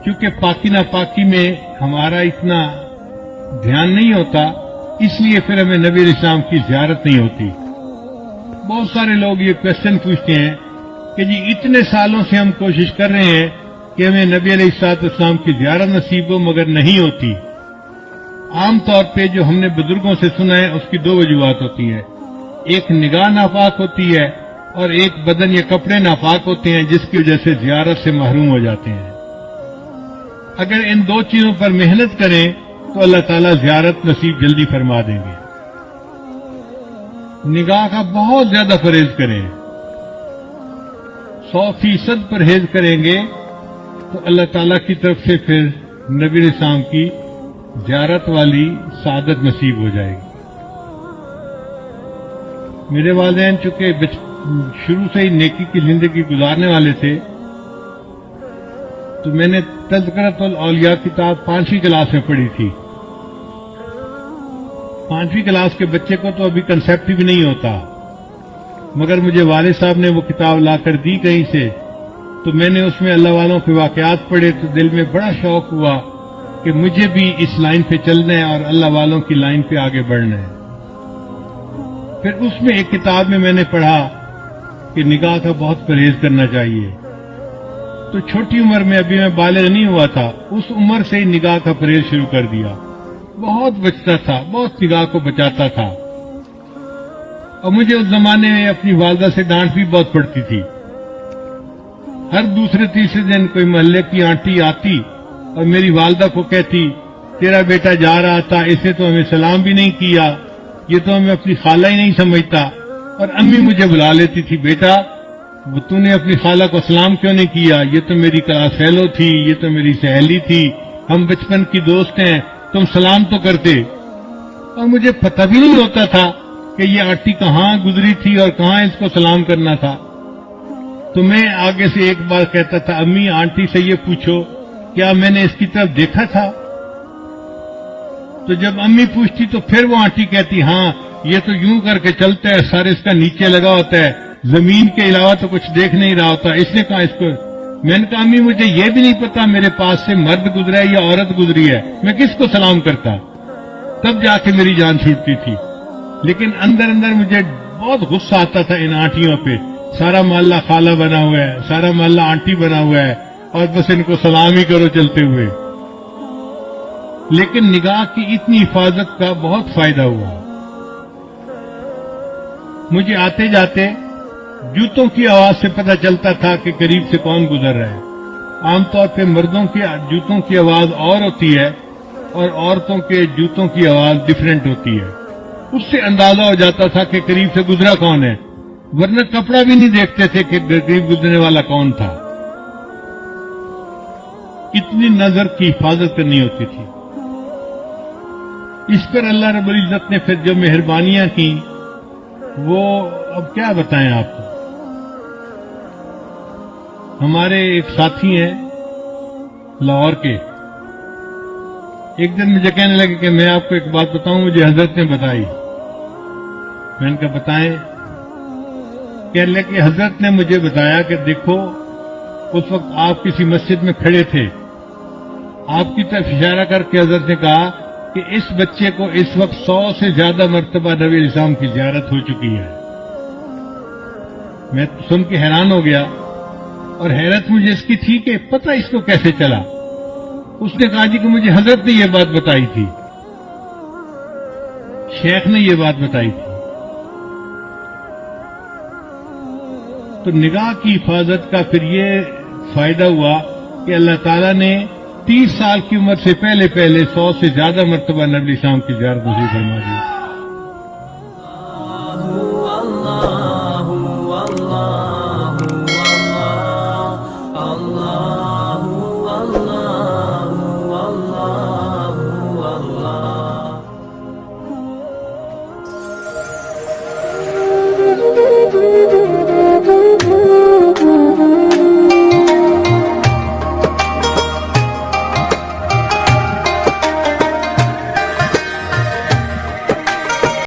کیونکہ پاکی ناپاکی میں ہمارا اتنا دھیان نہیں ہوتا، اس لیے پھر ہمیں نبی علیہ السلام کی زیارت نہیں ہوتی۔ بہت سارے لوگ یہ کوشچن پوچھتے ہیں کہ جی اتنے سالوں سے ہم کوشش کر رہے ہیں کہ ہمیں نبی علیہ السلام کی زیارت نصیب ہو، مگر نہیں ہوتی۔ عام طور پہ جو ہم نے بزرگوں سے سنا ہے اس کی دو وجوہات ہوتی ہیں، ایک نگاہ ناپاک ہوتی ہے اور ایک بدن یا کپڑے ناپاک ہوتے ہیں، جس کی وجہ سے زیارت سے محروم ہو جاتے ہیں۔ اگر ان دو چیزوں پر محنت کریں تو اللہ تعالیٰ زیارت نصیب جلدی فرما دیں گے۔ نگاہ کا بہت زیادہ پرہیز کریں، 100% پرہیز کریں گے تو اللہ تعالیٰ کی طرف سے پھر نبی علیہ السلام کی زیارت والی سعادت نصیب ہو جائے گی۔ میرے والدین چونکہ شروع سے ہی نیکی کی زندگی گزارنے والے تھے، تو میں نے تذکرۃ الاولیاء کتاب 5ویں کلاس میں پڑھی تھی۔ 5ویں کلاس کے بچے کو تو ابھی کنسیپٹ بھی نہیں ہوتا، مگر مجھے والد صاحب نے وہ کتاب لا کر دی کہیں سے، تو میں نے اس میں اللہ والوں کے واقعات پڑھے تو دل میں بڑا شوق ہوا کہ مجھے بھی اس لائن پہ چلنا ہے اور اللہ والوں کی لائن پہ آگے بڑھنا ہے۔ پھر اس میں ایک کتاب میں نے پڑھا کہ نگاہ کا بہت پرہیز کرنا چاہیے۔ تو چھوٹی عمر میں، ابھی میں بالغ نہیں ہوا تھا، اس عمر سے ہی نگاہ کا پرہیز شروع کر دیا۔ بہت بچتا تھا، بہت نگاہ کو بچاتا تھا، اور مجھے اس زمانے میں اپنی والدہ سے ڈانٹ بھی بہت پڑتی تھی۔ ہر دوسرے تیسرے دن کوئی محلے کی آنٹی آتی اور میری والدہ کو کہتی، تیرا بیٹا جا رہا تھا، اسے تو ہمیں سلام بھی نہیں کیا، یہ تو ہمیں اپنی خالہ ہی نہیں سمجھتا۔ اور امی مجھے بلا لیتی تھی، بیٹا تو نے اپنی خالہ کو سلام کیوں نہیں کیا، یہ تو میری کلاس فیلو تھی، یہ تو میری سہیلی تھی، ہم بچپن کی دوست ہیں، تم سلام تو کرتے۔ اور مجھے پتہ بھی نہیں ہوتا تھا کہ یہ آنٹی کہاں گزری تھی اور کہاں اس کو سلام کرنا تھا۔ تو میں آگے سے ایک بار کہتا تھا، امی آنٹی سے یہ پوچھو کیا میں نے اس کی طرف دیکھا تھا؟ تو جب امی پوچھتی تو پھر وہ آنٹی کہتی، ہاں یہ تو یوں کر کے چلتا ہے، سر اس کا نیچے لگا ہوتا ہے، زمین کے علاوہ تو کچھ دیکھ نہیں رہا ہوتا، اس نے کہا اس کو۔ میں نے کہا امی مجھے یہ بھی نہیں پتا میرے پاس سے مرد گزرا ہے یا عورت گزری ہے، میں کس کو سلام کرتا؟ تب جا کے میری جان چھوٹتی تھی۔ لیکن اندر اندر مجھے بہت غصہ آتا تھا ان آنٹیوں پہ، سارا محلہ خالہ بنا ہوا ہے، سارا محلہ آنٹی بنا ہوا ہے، اور بس ان کو سلام ہی کرو چلتے ہوئے۔ لیکن نگاہ کی اتنی حفاظت کا بہت فائدہ ہوا۔ مجھے آتے جاتے جوتوں کی آواز سے پتہ چلتا تھا کہ قریب سے کون گزر رہا ہے۔ عام طور پہ مردوں کے جوتوں کی آواز اور ہوتی ہے اور عورتوں کے جوتوں کی آواز ڈیفرنٹ ہوتی ہے، اس سے اندازہ ہو جاتا تھا کہ قریب سے گزرا کون ہے، ورنہ کپڑا بھی نہیں دیکھتے تھے کہ قریب گزرنے والا کون تھا۔ اتنی نظر کی حفاظت کرنی ہوتی تھی۔ اس پر اللہ رب العزت نے پھر جو مہربانیاں کی وہ اب کیا بتائیں آپ کو۔ ہمارے ایک ساتھی ہیں لاہور کے، ایک دن مجھے کہنے لگے کہ میں آپ کو ایک بات بتاؤں، مجھے حضرت نے بتائی۔ میں نے کہا بتائیں۔ کہنے لگے کہ حضرت نے مجھے بتایا کہ دیکھو اس وقت آپ کسی مسجد میں کھڑے تھے، آپ کی طرف اشارہ کر کے حضرت نے کہا کہ اس بچے کو اس وقت 100 سے زیادہ مرتبہ نبی علیہ السلام کی زیارت ہو چکی ہے۔ میں سن کے حیران ہو گیا، اور حیرت مجھے اس کی تھی کہ پتہ اس کو کیسے چلا۔ اس نے کہا جی کہ مجھے حضرت نے یہ بات بتائی تھی، شیخ نے یہ بات بتائی تھی۔ تو نگاہ کی حفاظت کا پھر یہ فائدہ ہوا کہ اللہ تعالیٰ نے 30 سال کی عمر سے پہلے 100 سے زیادہ مرتبہ نبی السلام کی زیارت نصیب فرما دی۔